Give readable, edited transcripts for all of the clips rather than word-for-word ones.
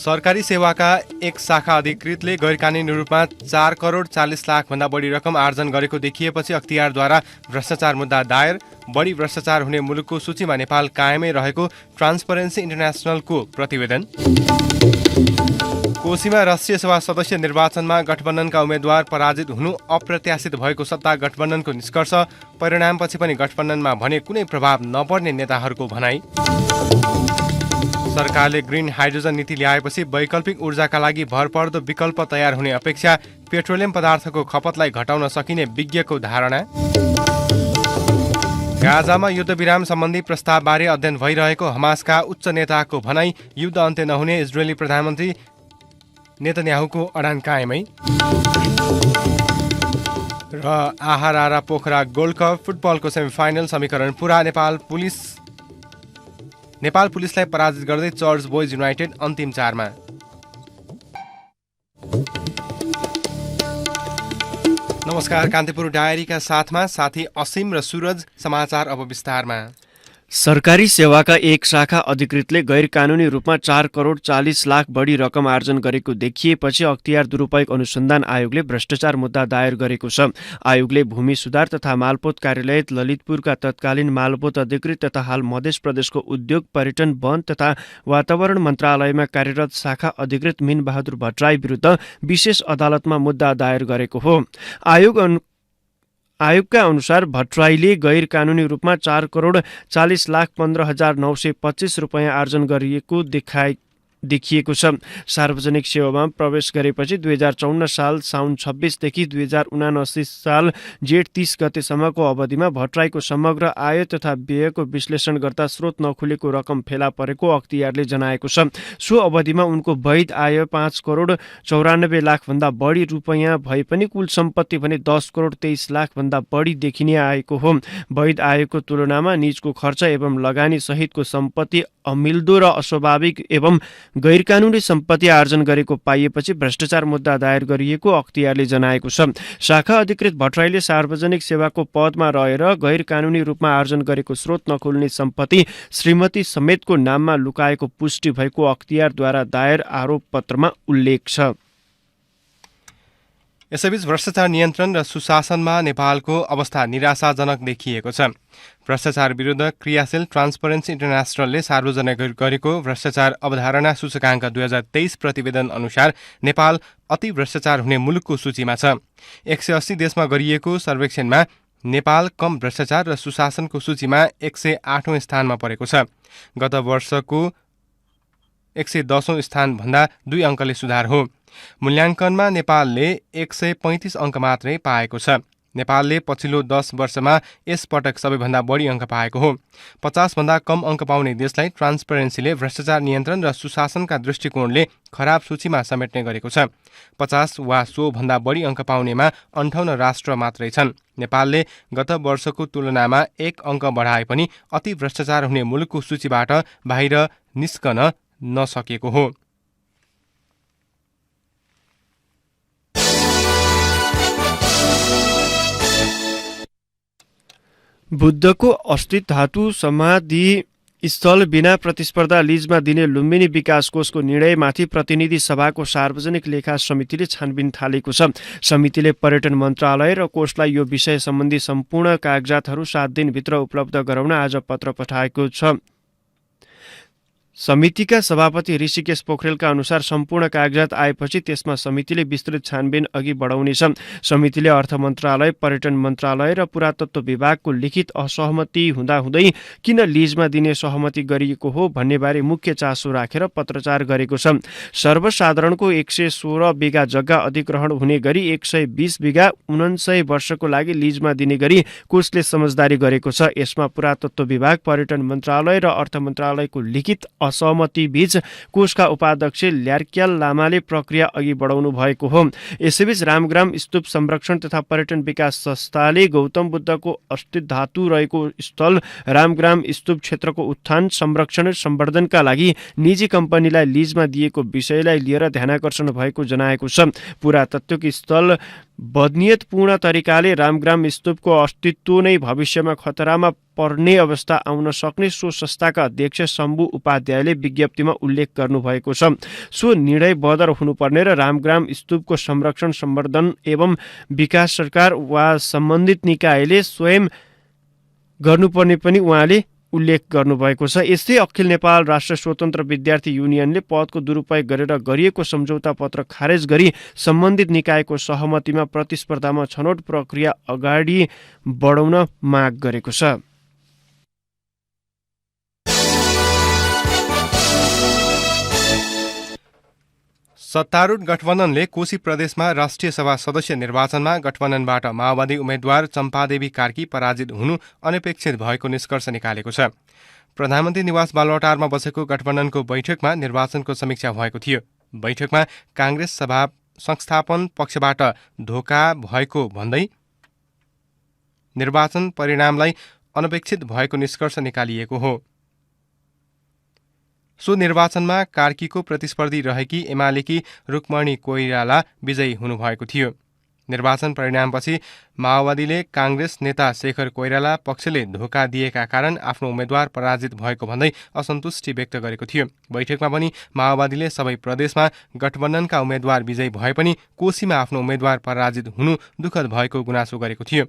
सरकारी सेवाका एक शाखा अधिकृतले गैरकानुनी रूपमा 4 करोड 40 लाख भन्दा बढी रकम आर्जन गरेको देखिएपछि अख्तियारद्वारा भ्रष्टाचार मुद्दा दायर। बढी भ्रष्टाचार हुने मुलुकको सूचीमा नेपाल कायमै रहेको ट्रान्सपरेन्सी इन्टरनेसनलको प्रतिवेदन। कोशीमा राष्ट्रिय सभा सदस्य निर्वाचनमा गठबन्धनका उम्मेद्वार पराजित हुनु अप्रत्याशित भएको सत्ता गठबन्धनको निष्कर्ष। परिणामपछि पनि गठबन्धनमा भने कुनै प्रभाव नपर्ने नेताहरूको भनाई। सरकारले ग्रिन हाइड्रोजन नीति ल्याएपछि वैकल्पिक ऊर्जाका लागि भरपर्दो विकल्प तयार हुने अपेक्षा। पेट्रोलियम पदार्थको खपतलाई घटाउन सकिने विज्ञको धारणा। गाजामा युद्धविराम सम्बन्धी प्रस्तावबारे अध्ययन भइरहेको हमासका उच्च नेताको भनाई। युद्ध अन्त्य नहुने इजरायली प्रधानमन्त्री नेतन्याहुको अडान कायमै। र आहारा पोखरा गोल्ड कप फुटबलको सेमिफाइनल समीकरण पुरा। नेपाल पुलिसलाई पराजित गर्दै चर्च बोइज युनाइटेड अन्तिम 4मा। नमस्कार, कान्तिपुर डायरीका साथमा साथी असीम र सूरज। समाचार अब विस्तारमा। सरकारी सेवाका एक शाखा अधिकृतले गैर कानुनी रूपमा 4 करोड 40 लाख बढी रकम आर्जन गरेको देखिएपछि अख्तियार दुरुपयोग अनुसन्धान आयोगले भ्रष्टाचार मुद्दा दायर गरेको छ। आयोगले भूमि सुधार तथा मालपोत कार्यालय ललितपुरका तत्कालीन मालपोत अधिकृत तथा हाल मध्य प्रदेशको उद्योग पर्यटन वन तथा वातावरण मन्त्रालयमा कार्यरत शाखा अधिकृत मीन बहादुर भट्टराई विरुद्ध विशेष अदालतमा मुद्दा दायर गरेको हो। आयोगका अनुसार भट्टराईले गैर कानुनी रूपमा 4 करोड 40 लाख 15,925 रुपियाँ आर्जन गरिएको देखिएको छ। सार्वजनिक सेवामा प्रवेश गरेपछि 2054 साल साउन 26 देखि 2079 साल जेठ 30 गतेसम्मको अवधिमा भट्टराईको समग्र आय तथा व्ययको विश्लेषण गर्दा स्रोत नखुलेको रकम फेला परेको अख्तियारले जनाएको छ। सो अवधिमा उनको वैध आय 5 करोड 94 लाख भन्दा बढी रुपियाँ भए पनि कुल सम्पत्ति भने 10 करोड 23 लाख भन्दा बढी देखिने आएको हो। वैध आयको तुलनामा निजको खर्च एवं लगानी सहितको सम्पत्ति अमिल्दो र अस्वाभाविक एवं गैरकानुनी सम्पत्ति आर्जन गरेको पाइएपछि भ्रष्टाचार मुद्दा दायर गरिएको अख्तियारले जनाएको छ। शाखा अधिकृत भट्टराईले सार्वजनिक सेवाको पदमा रहेर गैर कानुनी रूपमा आर्जन गरेको स्रोत नखुल्ने सम्पत्ति श्रीमती समेतको नाममा लुकाएको पुष्टि भएको अख्तियारद्वारा दायर आरोप पत्रमा उल्लेख छ। यसैबीच भ्रष्टाचार नियन्त्रण र सुशासनमा नेपालको अवस्था निराशाजनक देखिएको छ। भ्रष्टाचार विरुद्ध क्रियाशील ट्रान्सपरेन्सी इन्टरनेसनलले सार्वजनिक गरेको भ्रष्टाचार अवधारणा सूचकाङ्क 2023 प्रतिवेदन अनुसार नेपाल अति भ्रष्टाचार हुने मुलुकको सूचीमा छ। 180 देशमा गरिएको सर्वेक्षणमा नेपाल कम भ्रष्टाचार र सुशासनको सूचीमा 108औं स्थानमा परेको छ। गत वर्षको 110औं स्थानभन्दा 2 अङ्कले सुधार हो। मूल्याङ्कनमा नेपालले 135 अङ्क मात्रै पाएको छ। नेपालले पछिल्लो 10 वर्षमा यसपटक सबैभन्दा बढी अङ्क पाएको हो। 50 भन्दा कम अङ्क पाउने देशलाई ट्रान्सपरेन्सीले भ्रष्टाचार नियन्त्रण र सुशासनका दृष्टिकोणले खराब सूचीमा समेट्ने गरेको छ। 50 वा सो भन्दा बढी अङ्क पाउनेमा 58 राष्ट्र मात्रै छन्। नेपालले गत वर्षको तुलनामा 1 अङ्क बढाए पनि अति भ्रष्टाचार हुने मुलुकको सूचीबाट बाहिर निस्कन नसकेको हो। बुद्धको अस्थित धातु समाधि स्थल बिना प्रतिस्पर्धा लिजमा दिने लुम्बिनी विकास कोषको निर्णयमाथि प्रतिनिधि सभाको सार्वजनिक लेखा समितिले छानबिन थालेको छ। समितिले पर्यटन मन्त्रालय र कोषलाई यो विषय सम्बन्धी सम्पूर्ण कागजातहरू 7 दिनभित्र उपलब्ध गराउन आज पत्र पठाएको छ। समितिका सभापति ऋषिकेश पोखरेलका अनुसार सम्पूर्ण कागजात आएपछि त्यसमा समितिले विस्तृत छानबिन अघि बढाउनेछ। समितिले अर्थ मन्त्रालय, पर्यटन मन्त्रालय र पुरातत्व विभागको लिखित असहमति हुँदाहुँदै किन लिजमा दिने सहमति गरिएको हो भन्नेबारे मुख्य चासो राखेर पत्रचार गरेको छ। सर्वसाधारणको 116 बिघा जग्गा अधिग्रहण हुने गरी 120 बिघा 49 वर्षको लागि लिजमा दिने गरी कोषले समझदारी गरेको छ। यसमा पुरातत्व विभाग, पर्यटन मन्त्रालय र अर्थ मन्त्रालयको लिखित असहमति बीच कोषका उपाध्यक्ष ल्यार्क्याल लामाले प्रक्रिया अघि बढाउनु भएको हो। यसैबीच रामग्राम स्तूप संरक्षण तथा पर्यटन विकास संस्थाले गौतम बुद्धको अस्थित धातु रहेको स्थल रामग्राम स्तूप क्षेत्रको उत्थान, संरक्षण र सम्वर्धनका लागि निजी कम्पनीलाई लिजमा दिएको विषयलाई लिएर ध्यानाकर्षण भएको जनाएको छ। पुरातात्विक स्थल बदनियतपूर्ण तरिकाले रामग्राम स्तूपको अस्तित्व नै भविष्यमा खतरामा पर्ने अवस्था आउन सक्ने सो संस्थाका अध्यक्ष शम्भु उपाध्यायले विज्ञप्तिमा उल्लेख गर्नुभएको छ। सो निर्णय बदर हुनुपर्ने र रामग्राम स्तूपको संरक्षण सम्वर्धन एवं विकास सरकार वा सम्बन्धित निकायले स्वयं गर्नुपर्ने पनि उहाँले उल्लेख गर्नुभएको छ। यस्तै अखिल नेपाल राष्ट्र स्वतन्त्र विद्यार्थी युनियनले पदको दुरुपयोग गरेर गरिएको सम्झौता पत्र खारेज गरी सम्बन्धित निकायको सहमतिमा प्रतिस्पर्धामा छनौट प्रक्रिया अगाडि बढाउन माग गरेको छ। सत्तारूढ गठबन्धनले कोशी प्रदेशमा राष्ट्रिय सभा सदस्य निर्वाचनमा गठबन्धनबाट माओवादी उम्मेद्वार चम्पादेवी कार्की पराजित हुनु अनपेक्षित भएको निष्कर्ष निकालेको छ। प्रधानमन्त्री निवास बालुवाटारमा बसेको गठबन्धनको बैठकमा निर्वाचनको समीक्षा भएको थियो। बैठकमा कांग्रेस सभा संस्थापन पक्षबाट धोका भएको भन्दै निर्वाचन परिणामलाई अनपेक्षित भएको निष्कर्ष निकालिएको हो। सो निर्वाचनमा कार्कीको प्रतिस्पर्धी रहेकी एमालेकी रुक्मणी कोइराला विजयी हुनुभएको थियो। निर्वाचन परिणामपछि माओवादीले कांग्रेस नेता शेखर कोइराला पक्षले धोका दिएका कारण आफ्नो उम्मेद्वार पराजित भएको भन्दै असन्तुष्टि व्यक्त गरेको थियो। बैठकमा पनि माओवादीले सबै प्रदेशमा गठबन्धनका उम्मेद्वार विजयी भए पनि कोशीमा आफ्नो उम्मेद्वार पराजित हुनु दुःखद भएको गुनासो गरेको थियो।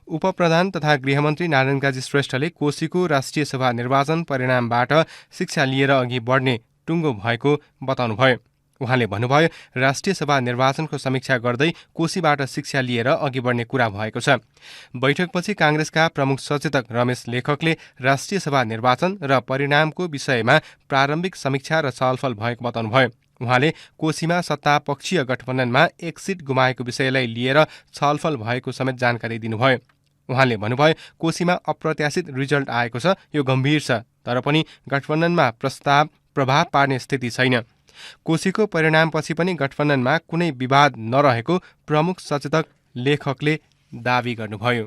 उपप्रधान तथा गृहमन्त्री नारायण काजी श्रेष्ठले कोशीको राष्ट्रिय सभा निर्वाचन परिणामबाट शिक्षा लिएर अघि बढ्ने टुङ्गो भएको बताउनुभयो। उहाँले भन्नुभयो, राष्ट्रिय सभा निर्वाचनको समीक्षा गर्दै कोशीबाट शिक्षा लिएर अघि बढ्ने कुरा भएको छ। बैठकपछि कांग्रेसका प्रमुख सचेतक रमेश लेखकले राष्ट्रिय सभा निर्वाचन र परिणामको विषयमा प्रारम्भिक समीक्षा र छलफल भएको बताउनुभयो। उहाँले कोशीमा सत्तापक्षीय गठबन्धनमा एक सिट गुमाएको विषयलाई लिएर छलफल भएको समेत जानकारी दिनुभयो। उहाँले भन्नुभयो, कोशीमा अप्रत्याशित रिजल्ट आएको छ, यो गम्भीर छ, तर पनि गठबन्धनमा प्रभाव पार्ने स्थिति छैन। कोशीको परिणामपछि पनि गठबन्धनमा कुनै विवाद नरहेको प्रमुख सचेतक लेखकले दावी गर्नुभयो।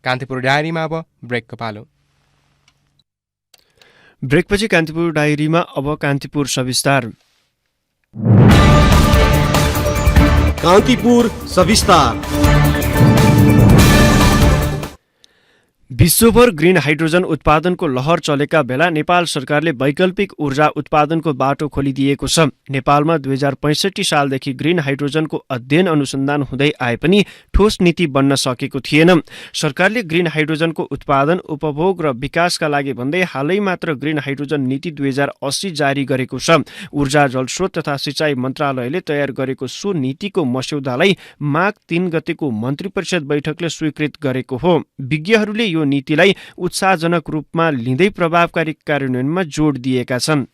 कान्तिपुर डायरीमा अब ब्रेकको पालो। ब्रेकपछि कान्तिपुर डायरीमा अब कान्तिपुर सविस्तार। कान्तिपुर सविस्तार। विश्वभर ग्रिन हाइड्रोजन उत्पादनको लहर चलेका बेला नेपाल सरकारले वैकल्पिक ऊर्जा उत्पादनको बाटो खोलिदिएको छ। नेपालमा 2065 सालदेखि ग्रिन हाइड्रोजनको अध्ययन अनुसन्धान हुँदै आए पनि ठोस नीति बन्न सकेको थिएन। सरकारले ग्रिन हाइड्रोजनको उत्पादन, उपभोग र विकासका लागि भन्दै हालै मात्र ग्रिन हाइड्रोजन नीति 2080 जारी गरेको छ। ऊर्जा, जलस्रोत तथा सिँचाइ मन्त्रालयले तयार गरेको सो नीतिको मस्यौदालाई माघ 3 गतेको मन्त्री परिषद बैठकले स्वीकृत गरेको हो। विज्ञहरूले यो नीतिलाई उत्साहजनक रूपमा लिँदै प्रभावकारी कार्यान्वयनमा जोड दिएका छन्।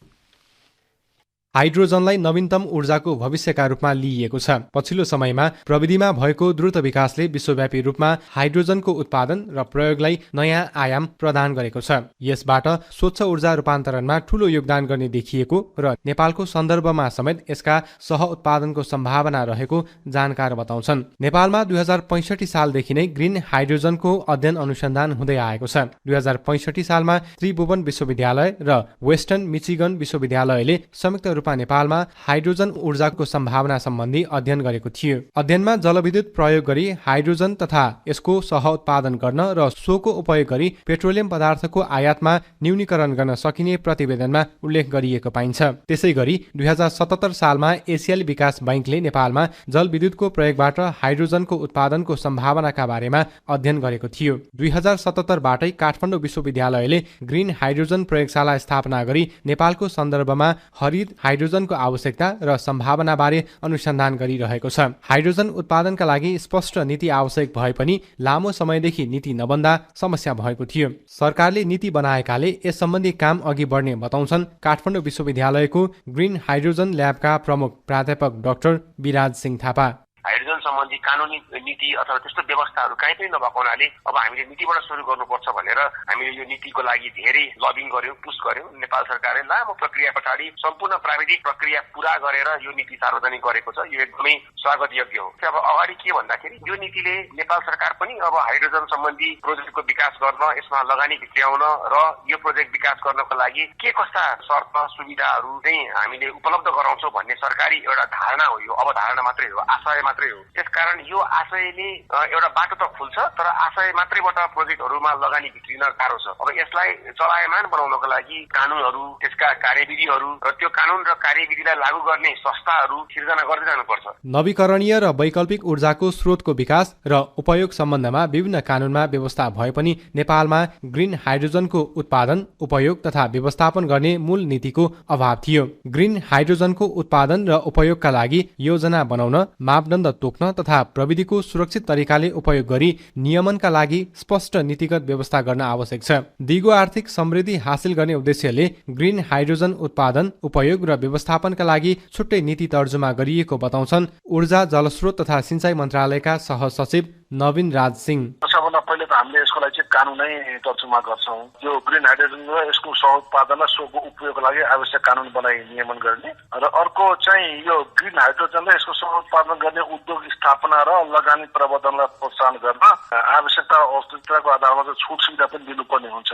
हाइड्रोजनलाई नवीनतम ऊर्जाको भविष्यका रूपमा लिइएको छ। पछिल्लो समयमा प्रविधिमा भएको द्रुत विकासले विश्वव्यापी रूपमा हाइड्रोजनको उत्पादन र प्रयोगलाई नयाँ आयाम प्रदान गरेको छ। यसबाट स्वच्छ ऊर्जा रूपान्तरणमा ठूलो योगदान गर्ने देखिएको र नेपालको सन्दर्भमा समेत यसका सह उत्पादनको सम्भावना रहेको जानकार बताउँछन्। नेपालमा 2065 सालदेखि नै ग्रिन हाइड्रोजनको अध्ययन अनुसन्धान हुँदै आएको छ। 2065 सालमा त्रिभुवन विश्वविद्यालय र वेस्टर्न मिचिगन विश्वविद्यालयले संयुक्त रूपमा नेपालमा हाइड्रोजन ऊर्जाको सम्भावना सम्बन्धी अध्ययन गरेको थियो। अध्ययनमा जलविद्युत प्रयोग गरी हाइड्रोजन तथा यसको सह उत्पादन गर्न र सोको उपयोग गरी पेट्रोलियम पदार्थको आयातमा न्यूनीकरण गर्न सकिने प्रतिवेदनमा उल्लेख गरिएको पाइन्छ। त्यसैगरी 2077 सालमा एसियाली विकास बैंकले नेपालमा जलविद्युतको प्रयोगबाट हाइड्रोजनको उत्पादनको सम्भावनाका बारेमा अध्ययन गरेको थियो। 2077 बाटै काठमाडौँ विश्वविद्यालयले ग्रिन हाइड्रोजन प्रयोगशाला स्थापना गरी नेपालको सन्दर्भमा हरित हाइड्रोजनको आवश्यकता र सम्भावनाबारे अनुसन्धान गरिरहेको छ। हाइड्रोजन उत्पादनका लागि स्पष्ट नीति आवश्यक भए पनि लामो समयदेखि नीति नबन्दा समस्या भएको थियो। सरकारले नीति बनाएकाले यस सम्बन्धी काम अघि बढ्ने बताउँछन् काठमाडौँ विश्वविद्यालयको ग्रिन हाइड्रोजन ल्याबका प्रमुख प्राध्यापक डाक्टर विराज सिंह थापा। हाइड्रोजन सम्बन्धी कानुनी नीति अथवा त्यस्तो व्यवस्थाहरू कहीँ पनि नभएको हुनाले अब हामीले नीतिबाट सुरु गर्नुपर्छ भनेर हामीले यो नीतिको लागि धेरै लबिङ गर्यौं, पुश गर्यौं। नेपाल सरकारले लामो प्रक्रिया पछाडि सम्पूर्ण प्राविधिक प्रक्रिया पूरा गरेर यो नीति सार्वजनिक गरेको छ। यो एकदमै स्वागत योग्य हो। अब अगाडि के भन्दाखेरि यो नीतिले नेपाल सरकार पनि अब हाइड्रोजन सम्बन्धी प्रोजेक्टको विकास गर्न, यसमा लगानी भित्र्याउन र यो प्रोजेक्ट विकास गर्नको लागि के कस्ता शर्त सुविधाहरू चाहिँ हामीले उपलब्ध गराउँछौँ भन्ने सरकारी एउटा धारणा हो। यो अवधारणा मात्रै हो, आशय मात्रै हो। त्यसकारण यो आशयले एउटा बाटो त खुल्छ, तर आशय मात्रैबाट प्रोजेक्टहरूमा लगानी भित्रिन गाह्रो छ। अब यसलाई चलायमान बनाउनको लागि कानुनहरू, त्यसका कार्यविधिहरू र त्यो कानुन र कार्यविधिलाई लागू गर्ने संस्थाहरू सिर्जना गर्दै जानुपर्छ। नवीकरणीय र वैकल्पिक ऊर्जाको स्रोतको विकास र उपयोग सम्बन्धमा विभिन्न कानुनमा व्यवस्था भए पनि नेपालमा ग्रिन हाइड्रोजनको उत्पादन, उपयोग तथा व्यवस्थापन गर्ने मूल नीतिको अभाव थियो। ग्रिन हाइड्रोजनको उत्पादन र उपयोगका लागि योजना बनाउन, मापदण्ड तोक्न तथा प्रविधिको सुरक्षित तरिकाले उपयोग गरी नियमनका लागि स्पष्ट नीतिगत व्यवस्था गर्न आवश्यक छ। दिगो आर्थिक समृद्धि हासिल गर्ने उद्देश्यले ग्रिन हाइड्रोजन उत्पादन, उपयोग र व्यवस्थापनका लागि छुट्टै नीति तर्जुमा गरिएको बताउँछन् ऊर्जा, जलस्रोत तथा सिंचाई मन्त्रालयका सहसचिव नवीन राज सिंह। सबभन्दा पहिले त हामीले यसको लागि चाहिँ कानुनै तर्जुमा गर्छौँ। यो ग्रिन हाइड्रोजन र यसको सह-उत्पादन र सोको उपयोगको लागि आवश्यक कानुन बनाई नियमन गर्ने र अर्को चाहिँ यो ग्रिन हाइड्रोजन र यसको सह-उत्पादन गर्ने उद्योग स्थापना र लगानी प्रवर्धनलाई प्रोत्साहन गर्न आवश्यकता औचित्यताको आधारमा चाहिँ छुट सुविधा पनि दिनुपर्ने हुन्छ।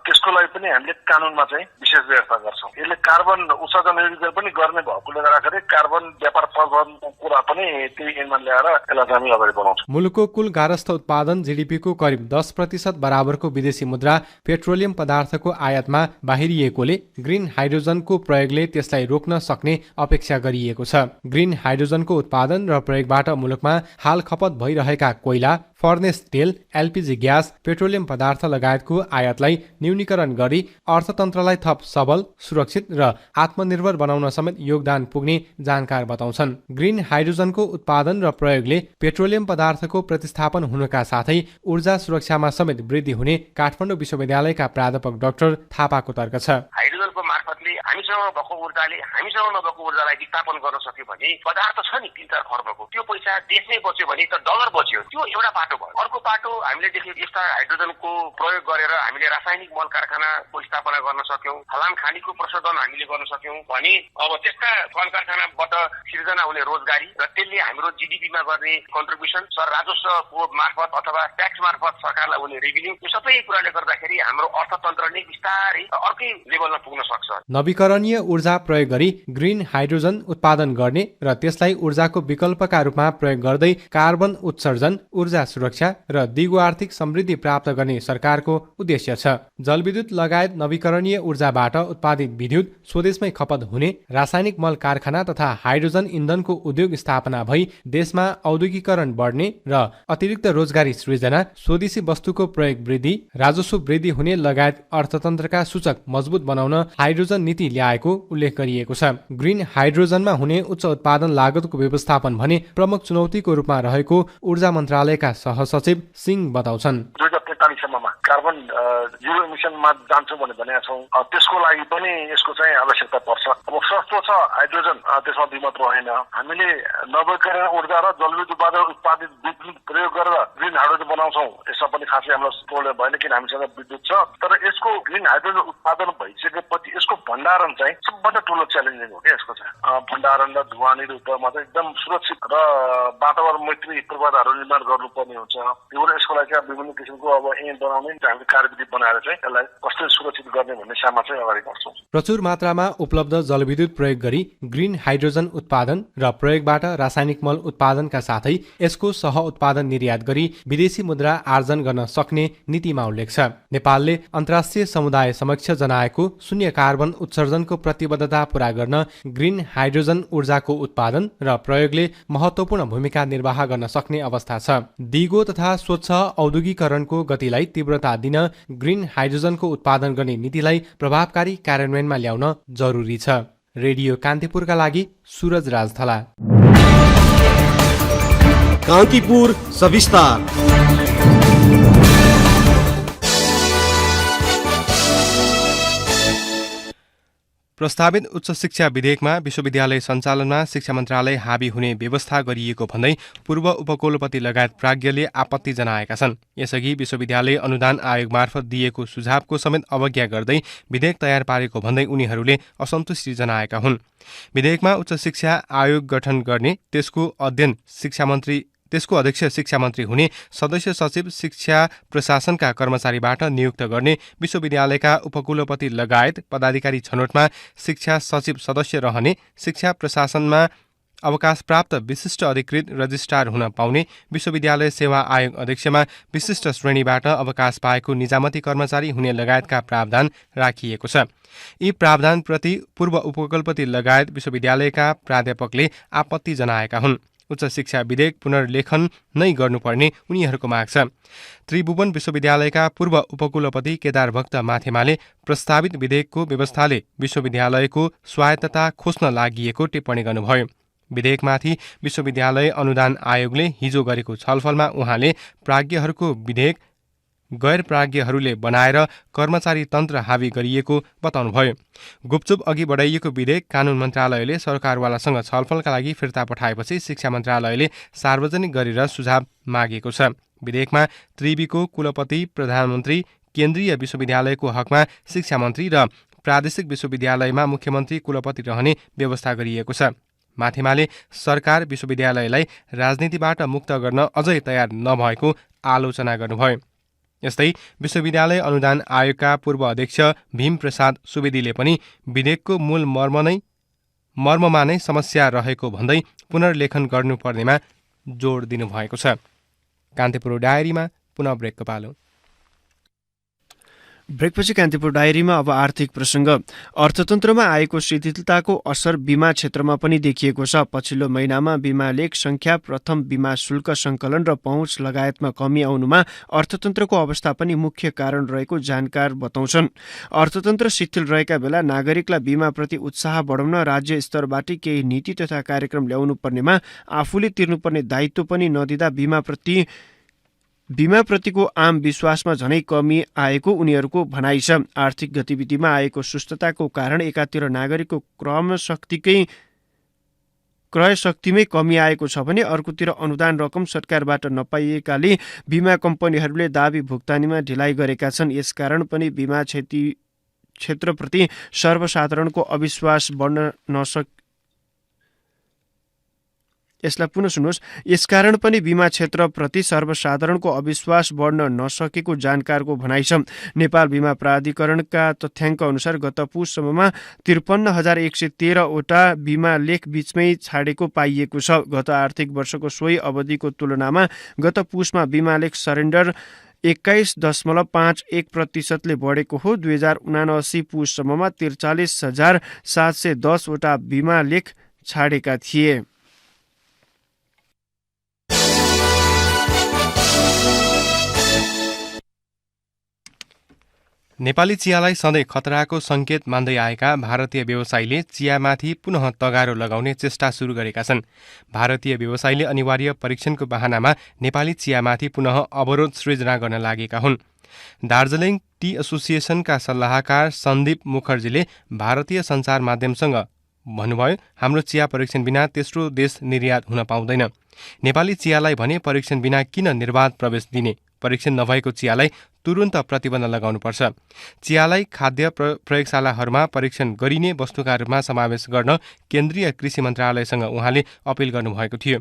त्यसको लागि पनि हामीले कानुनमा चाहिँ विशेष व्यवस्था गर्छौँ। यसले कार्बन उत्सर्जन नियन्त्रण पनि गर्ने भएकोले गर्दाखेरि कार्बन व्यापार प्रबन्धनको कुरा पनि त्यही ऐनमा ल्याएर यसलाई चाहिँ हामी अगाडि बढाउँछौँ। मुलुकको कुल गारस्थ उत्पादन जीडीपीको करिब 10% बराबरको विदेशी मुद्रा पेट्रोलियम पदार्थको आयातमा बाहिरिएकोले ग्रिन हाइड्रोजनको प्रयोगले त्यसलाई रोक्न सक्ने अपेक्षा गरिएको छ। ग्रिन हाइड्रोजनको उत्पादन र प्रयोगबाट मुलुकमा हाल खपत भइरहेका कोइला, फर्नेस तेल, एलपीजी ग्यास, पेट्रोलियम पदार्थ लगायतको आयातलाई न्यूनीकरण गरी अर्थतन्त्रलाई थप सबल, सुरक्षित र आत्मनिर्भर बनाउन समेत योगदान पुग्ने जानकार बताउँछन्। ग्रिन हाइड्रोजनको उत्पादन र प्रयोगले पेट्रोलियम पदार्थको प्रतिस्थापन हुनका साथै ऊर्जा सुरक्षामा समेत वृद्धि हुने काठमाडौँ विश्वविद्यालयका प्राध्यापक डाक्टर थापाको तर्क छ। हाइड्रोजनको मार्फतले हामीसँग भएको ऊर्जाले हामीसँग नभएको ऊर्जालाई विस्थापन गर्न सक्यो भने पदार्थ छ नि 3-4 खर्बको, त्यो पैसा देशमै बच्यो भने त डलर बच्यो। त्यो एउटा बाटो भयो। अर्को बाटो हामीले देख्यौँ यस्ता हाइड्रोजनको प्रयोग गरेर हामीले रासायनिक मल कारखानाको स्थापना गर्न सक्यौँ, फलाम खानीको प्रशोधन हामीले गर्न सक्यौँ भने अब त्यस्ता कल कारखानाबाट सिर्जना हुने रोजगारी र त्यसले हाम्रो जीडीपीमा गर्ने कन्ट्रिब्युसन राजस्वको मार्फत अथवा ट्याक्स मार्फत सरकारलाई हुने रेभिन्यू, यो सबै कुराले गर्दाखेरि हाम्रो अर्थतन्त्र नै बिस्तारै अर्कै लेभलमा पुग्न सक्छ। नवीकरणीय ऊर्जा प्रयोग गरी ग्रिन हाइड्रोजन उत्पादन गर्ने र त्यसलाई ऊर्जाको विकल्पका रूपमा प्रयोग गर्दै कार्बन उत्सर्जन, ऊर्जा सुरक्षा र दिगो आर्थिक समृद्धि प्राप्त गर्ने सरकारको उद्देश्य छ। जलविद्युत लगायत नवीकरणीय ऊर्जाबाट उत्पादित विद्युत स्वदेशमै खपत हुने, रासायनिक मल कारखाना तथा हाइड्रोजन इन्धनको उद्योग स्थापना भई देशमा औद्योगिकरण बढ्ने र अतिरिक्त रोजगारी सृजना, स्वदेशी वस्तुको प्रयोग वृद्धि, राजस्व वृद्धि हुने लगायत अर्थतन्त्रका सूचक मजबुत बनाउन हाइड्रोजन नीति ल्याएको उल्लेख गरिएको छ। ग्रिन हाइड्रोजनमा हुने उच्च उत्पादन लागतको व्यवस्थापन भने प्रमुख चुनौतीको रूपमा रहेको ऊर्जा मन्त्रालयका सहसचिव सिंह बताउँछन्। 2045 सम्ममा कार्बन जिरो इमिसनमा जान्छौँ भनेका छौँ। त्यसको लागि पनि यसको चाहिँ आवश्यकता पर्छ। अब सस्तो छ हाइड्रोजन, त्यसमा दिमत रहेन। हामीले नवीकरणीय ऊर्जा र जलविद्युत उत्पादित विद्युत प्रयोग गरेर ग्रिन हाइड्रोजन बनाउँछौँ। यसमा पनि खासै हामीलाई प्रब्लम भएन किन हामीसँग विद्युत छ। तर यसको ग्रिन हाइड्रोजन उत्पादन भइसकेपछि यसको भण्डारण चाहिँ सबभन्दा ठुलो च्यालेन्जिङ हो क्या। यसको चाहिँ भण्डारण र ढुवानी रूपमा चाहिँ एकदम सुरक्षित र वातावरण मैत्री पूर्वाधारहरू निर्माण गर्नुपर्ने हुन्छ। यसको लागि चाहिँ विभिन्न किसिमको अब ऐन बनाउने हामीले कार्यविधि बनाएर चाहिँ यसलाई कसरी सुरक्षित गर्ने भन्ने सामा चाहिँ अगाडि बढ्छौँ। प्रचुर मात्रामा उपलब्ध जलविद्युत प्रयोग गरी ग्रिन हाइड्रोजन उत्पादन र प्रयोगबाट रासायनिक मल उत्पादनका साथै यसको सह उत्पादन निर्यात गरी विदेशी मुद्रा आर्जन गर्न सक्ने नीतिमा उल्लेख छ। नेपालले अन्तर्राष्ट्रिय समुदाय समक्ष जनाएको शून्य कार्बन उत्सर्जनको प्रतिबद्धता पूरा गर्न ग्रिन हाइड्रोजन ऊर्जाको उत्पादन र प्रयोगले महत्त्वपूर्ण भूमिका निर्वाह गर्न सक्ने अवस्था छ। दिगो तथा स्वच्छ औद्योगिकरणको गतिलाई तीव्रता दिन ग्रिन हाइड्रोजनको उत्पादन गर्ने नीतिलाई प्रभावकारी कार्यान्वयनमा ल्याउन जरुरी छ। रेडियो कान्तिपुरका लागि सूरज राजथला। कान्तिपुर सविस्तार। प्रस्तावित उच्च शिक्षा विधेयकमा विश्वविद्यालय सञ्चालनमा शिक्षा मन्त्रालय हाबी हुने व्यवस्था गरिएको भन्दै पूर्व उपकुलपति लगायत प्राज्ञले आपत्ति जनाएका छन्। यसअघि विश्वविद्यालय अनुदान आयोग मार्फत दिएको सुझावको समेत अवज्ञा गर्दै विधेयक तयार पारेको भन्दै उनीहरूले असन्तुष्टि जनाएका हुन्। विधेयकमा उच्च शिक्षा आयोग गठन गर्ने, त्यसको अध्यक्ष शिक्षा मन्त्री हुने, सदस्य सचिव शिक्षा प्रशासनका कर्मचारीबाट नियुक्त गर्ने, विश्वविद्यालयका उपकुलपति लगायत पदाधिकारी छनौटमा शिक्षा सचिव सदस्य रहने, शिक्षा प्रशासनमा अवकाश प्राप्त विशिष्ट अधिकृत रजिस्ट्रार हुन पाउने विश्वविद्यालय सेवा आयोग अध्यक्षमा विशिष्ट श्रेणीबाट अवकाश पाएको निजामती कर्मचारी हुने लगायतका प्रावधान राखिएको छ। यी प्रावधानप्रति पूर्व उपकुलपति लगायत विश्वविद्यालयका प्राध्यापकले आपत्ति जनाएका हुन्। उच्च शिक्षा विधेयक पुनर्लेखन नै गर्नुपर्ने उनीहरूको माग छ। त्रिभुवन विश्वविद्यालयका पूर्व उपकुलपति केदार भक्त माथेमाले प्रस्तावित विधेयकको व्यवस्थाले विश्वविद्यालयको स्वायत्तता खोज्न लागि टिप्पणी गर्नुभयो। विधेयकमाथि विश्वविद्यालय अनुदान आयोगले हिजो गरेको छलफलमा उहाँले प्राज्ञहरूको विधेयक गैर प्राज्ञहरूले बनाएर कर्मचारी तन्त्र हावी गरिएको बताउनुभयो। गुपचुप अघि बढाइएको विधेयक कानून मन्त्रालयले सरकारवालासँग छलफलका लागि फिर्ता पठाएपछि शिक्षा मन्त्रालयले सार्वजनिक गरेर सुझाव मागेको छ। विधेयकमा त्रिवीको कुलपति, प्रधानमन्त्री, केन्द्रीय विश्वविद्यालयको हकमा शिक्षा मन्त्री र प्रादेशिक विश्वविद्यालयमा मुख्यमन्त्री कुलपति रहने व्यवस्था गरिएको छ। माथेमाले सरकार विश्वविद्यालयलाई राजनीतिबाट मुक्त गर्न अझै तयार नभएको आलोचना गर्नुभयो। यस्तै विश्वविद्यालय अनुदान आयोगका पूर्व अध्यक्ष भीम प्रसाद सुवेदीले पनि विधेयकको मूल मर्ममा नै समस्या रहेको भन्दै पुनर्लेखन गर्नुपर्नेमा जोड दिनुभएको छ। कान्तिपुर डायरीमा पुनः ब्रेकको पालो। ब्रेकपछि कान्तिपुर डायरीमा अब आर्थिक प्रसङ्ग। अर्थतन्त्रमा आएको शिथिलताको असर बीमा क्षेत्रमा पनि देखिएको छ। पछिल्लो महिनामा बीमा लेख संख्या, प्रथम बीमा शुल्क सङ्कलन र पहुँच लगायतमा कमी आउनुमा अर्थतन्त्रको अवस्था पनि मुख्य कारण रहेको जानकार बताउँछन्। अर्थतन्त्र शिथिल रहेका बेला नागरिकलाई बीमाप्रति उत्साह बढाउन राज्य स्तरबाट केही नीति तथा कार्यक्रम ल्याउनु पर्नेमा आफूले तिर्नुपर्ने दायित्व पनि नदिँदा बीमाप्रतिको आम विश्वासमा झनै कमी आएको उनीहरूको भनाइ छ। आर्थिक गतिविधिमा आएको सुस्तताको कारण एकातिर नागरिकको क्रय शक्तिमै कमी आएको छ भने अर्कोतिर अनुदान रकम सरकारबाट नपाइएकाले बीमा कम्पनीहरूले दाबी भुक्तानीमा ढिलाइ गरेका छन्। यसकारण पनि बीमा क्षेत्रप्रति सर्वसाधारणको अविश्वास बढ्न यसकारण पनि बीमा क्षेत्रप्रति सर्वसाधारणको अविश्वास बढ्न नसकेको जानकारको भनाइ छ। नेपाल बीमा प्राधिकरणका तथ्याङ्क अनुसार गत पुससम्ममा 53,113 वटा बीमा लेख बीचमै छाडेको पाइएको छ। गत आर्थिक वर्षको सोही अवधिको तुलनामा गत पुसमा बीमा लेख सरेन्डर 21.51% बढेको हो। 2079 पुससम्ममा 43,710 वटा बीमा लेख छाडेका थिए। नेपाली चियालाई सधैँ खतराको सङ्केत मान्दै आएका भारतीय व्यवसायीले चियामाथि पुनः तगारो लगाउने चेष्टा सुरु गरेका छन्। भारतीय व्यवसायीले अनिवार्य परीक्षणको बहानामा नेपाली चियामाथि पुनः अवरोध सृजना गर्न लागेका हुन्। दार्जिलिङ टी एसोसिएसनका सल्लाहकार सन्दीप मुखर्जीले भारतीय सञ्चार माध्यमसँग भन्नुभयो, हाम्रो चिया परीक्षण बिना तेस्रो देश निर्यात हुन पाउँदैन। नेपाली चियालाई भने परीक्षण बिना किन निर्बाध प्रवेश दिने? परीक्षण नभएको चियालाई तुरुन्त प्रतिबन्ध लगाउनुपर्छ। चियालाई खाद्य प्रयोगशालाहरूमा परीक्षण गरिने वस्तुका रूपमा समावेश गर्न केन्द्रीय कृषि मन्त्रालयसँग उहाँले अपिल गर्नुभएको थियो।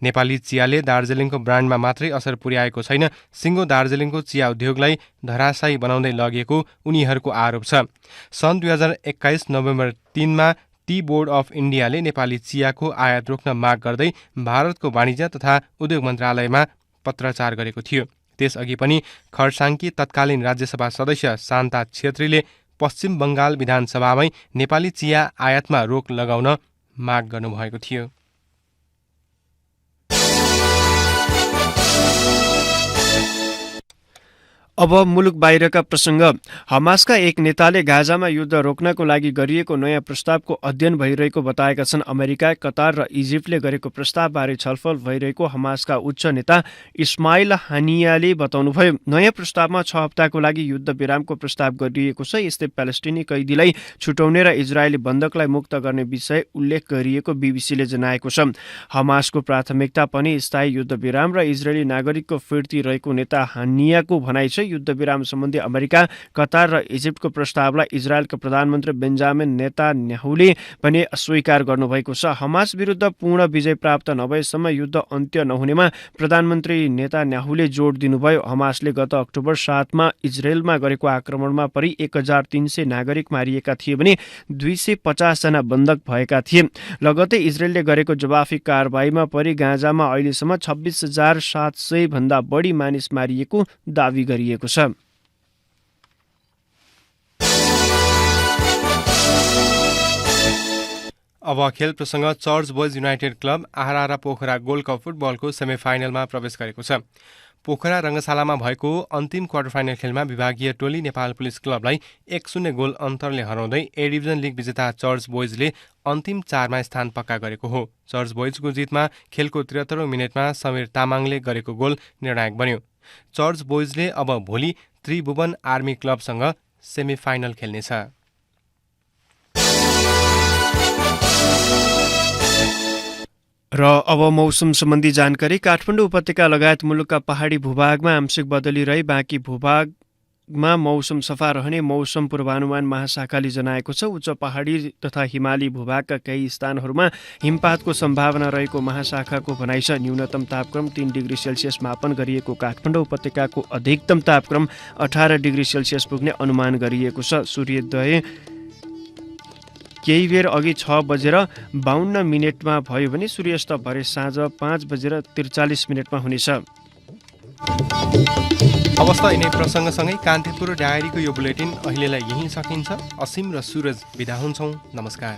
नेपाली चियाले दार्जिलिङको ब्रान्डमा मात्रै असर पुर्याएको छैन, सिङ्गो दार्जिलिङको चिया उद्योगलाई धराशायी बनाउँदै लगेको उनीहरूको आरोप छ। सन् 2021 नोभेम्बर 3मा टी बोर्ड अफ इन्डियाले नेपाली चियाको आयात रोक्न माग गर्दै भारतको वाणिज्य तथा उद्योग मन्त्रालयमा पत्राचार गरेको थियो। त्यसअघि पनि खरसाङकी तत्कालीन राज्यसभा सदस्य शान्ता छेत्रीले पश्चिम बङ्गाल विधानसभामै नेपाली चिया आयातमा रोक लगाउन माग गर्नुभएको थियो। अब मुलुक बाहिरका प्रसङ्ग। हमासका एक नेताले गाजामा युद्ध रोक्नको लागि गरिएको नयाँ प्रस्तावको अध्ययन भइरहेको बताएका छन्। अमेरिका, कतार र इजिप्टले गरेको प्रस्तावबारे छलफल भइरहेको हमासका उच्च नेता इस्माइल हानियाले बताउनुभयो। नयाँ प्रस्तावमा 6 हप्ताको लागि युद्ध विरामको प्रस्ताव गरिएको छ। यस्तै प्यालेस्टिनी कैदीलाई छुटाउने र इजरायली बन्धकलाई मुक्त गर्ने विषय उल्लेख गरिएको बीबीसीले जनाएको छ। हमासको प्राथमिकता पनि स्थायी युद्ध विराम र इजरायली नागरिकको फिर्ती रहेको नेता हानियाको भनाइ छ। युद्धविराम सम्बन्धी अमेरिका, कतार र इजिप्टको प्रस्तावलाई इजरायलका प्रधानमन्त्री बेन्जामिन नेतान्याहुले पनि स्वीकार गर्नुभएको छ। हमास विरुद्ध पूर्ण विजय प्राप्त नभएसम्म युद्ध अन्त्य नहुनेमा प्रधानमन्त्री नेतान्याहुले जोड दिनुभयो। हमासले गत अक्टोबर 7 मा इजरायलमा गरेको आक्रमणमा परि 1300 नागरिक मारिएका थिए भने 250 जना बन्धक भएका थिए। लगतै इजरायलले गरेको जवाफी कारबाहीमा परि गाजामा अहिलेसम्म 26,700 भन्दा बढी मानिस मारिएको दावी गरिएको छ। अब खेल प्रसङ्ग। चर्च बोइज युनाइटेड क्लब आहारा पोखरा गोल्ड कप फुटबलको सेमिफाइनलमा प्रवेश गरेको छ। पोखरा रङ्गशालामा भएको अन्तिम क्वार्टर फाइनल खेलमा विभागीय टोली नेपाल पुलिस क्लबलाई 1-0 गोल अन्तरले हराउँदै ए डिभिजन लिग विजेता चर्च बोइजले अन्तिम 4मा स्थान पक्का गरेको हो। चर्च बोइजको जितमा खेलको 73औं मिनेटमा समीर तामाङले गरेको गोल निर्णायक बन्यो। चर्च बोइजले अब भोलि त्रिभुवन आर्मी क्लबसँग सेमिफाइनल खेल्नेछ। र अब मौसम सम्बन्धी जानकारी। काठमाडौँ उपत्यका लगायत मुलुकका पहाडी भूभागमा आंशिक बदली रही बाँकी भूभागमा मौसम सफा रहने मौसम पूर्वानुमान महाशाखाले जनाएको छ। उच्च पहाडी तथा हिमाली भूभागका केही स्थानहरूमा हिमपातको सम्भावना रहेको महाशाखाको भनाइ छ। न्यूनतम तापक्रम 3 डिग्री सेल्सियस मापन गरिएको काठमाडौँ उपत्यकाको अधिकतम तापक्रम 18 डिग्री सेल्सियस पुग्ने अनुमान गरिएको छ। सूर्योदय केही बेर अघि 6:52 भयो भने सूर्यास्त भरे साँझ 5:43 हुनेछ। अवस्था यिनै प्रसङ्गसँगै कान्तिपुर डायरीको यो बुलेटिन अहिलेलाई यहीँ सकिन्छ। असीम र सूरज बिदा हुन्छौँ। नमस्कार।